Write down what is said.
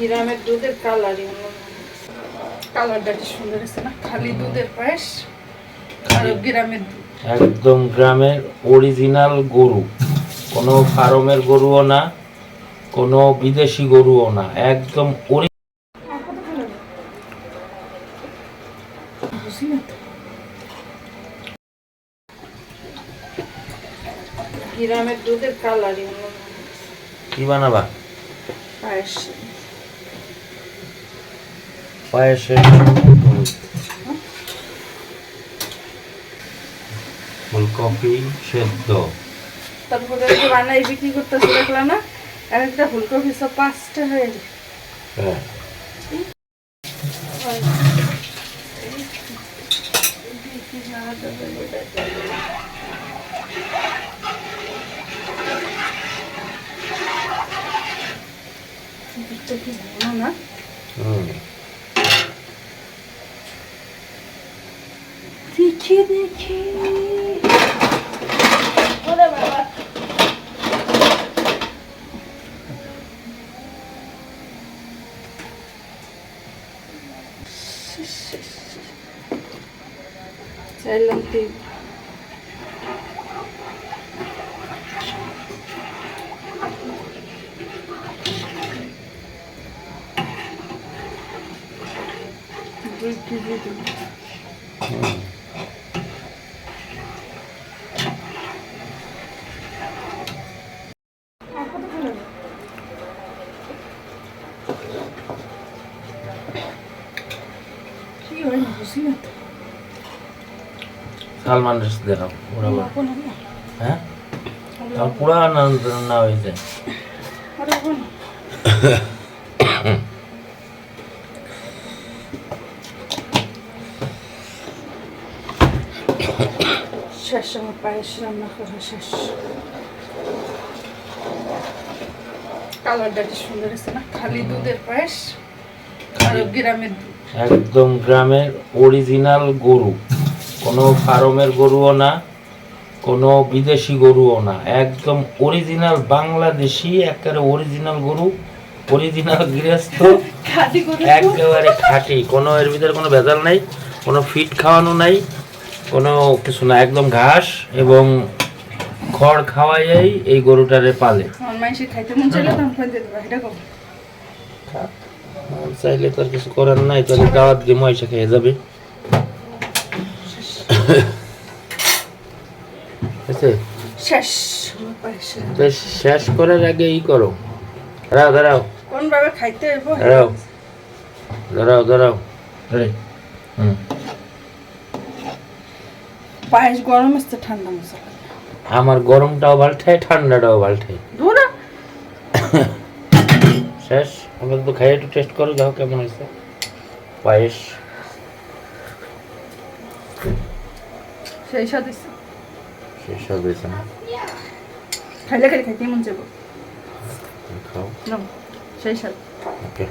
গ্রামের দুধের কালারই কালারটা কি সুন্দর আছে না, খালি দুধের পায়েস আর গ্রামের দুধ, একদম গ্রামের অরিজিনাল গরু, কোনো ফার্মের গরুও না, কোনো বিদেশি গরুও না, একদম গ্রামের দুধের কালারই কি বানাবা? পায়েস। পায়েসের ফুলকপি সেদ্ধ, তারপরে বানাই বিক্রি করতেছে দেখলা না, আর একটা ফুলকপি সব 5টা হয়ে যায়। হ্যাঁ না দেখি দেখি ওরে বাবা, চাইলাম তুই সালমান রেস্ট দেখাও ওরা বল। হ্যাঁ আর পুরা না হয়েছে শেষ, আমার পায়েস রান্না করা শেষ। কালারটা কি সুন্দর আছে না, খালি দুধের পায়েস আর গ্রামের দুধ, একদম গ্রামের অরিজিনাল গরু, কোনো ফার্মের গরুও না, কোনো বিদেশি গরুও না, একদম অরিজিনাল বাংলাদেশি একেবারে অরিজিনাল গরু, অরিজিনাল গৃহস্থ, একেবারে খাঁটি, কোনো এর ভিতরে কোনো ভেজাল নাই, কোনো ফিট খাওয়ানো নাই, কোনো কিছু না, একদম ঘাস এবং খড় খাওয়াই এই গরুটারে পালে। চাইলে তো আর কিছু করার নাই, তাহলে দাওয়াত দিয়ে মহিষা খেয়ে যাবে। শেষ করার আগে ই করো, দাঁড়াও দাঁড়াও কোন ভাবে খাইতে হইব, দাঁড়াও দাঁড়াও দাঁড়াও। পায়েস গরম আছে ঠান্ডা মশলা, আমার গরমটাও ভালঠাই ঠান্ডাটাও ভালঠাই। শেষ, আমরা তো খাই, একটু টেস্ট করো, দেখো কেমন হয়েছে পায়েস। সেই স্বাদ হয়েছে, সেই স্বাদ হয়েছে না, খাইলে খাইতে মন যাবো, খাও সেই স্বাদ। ওকে।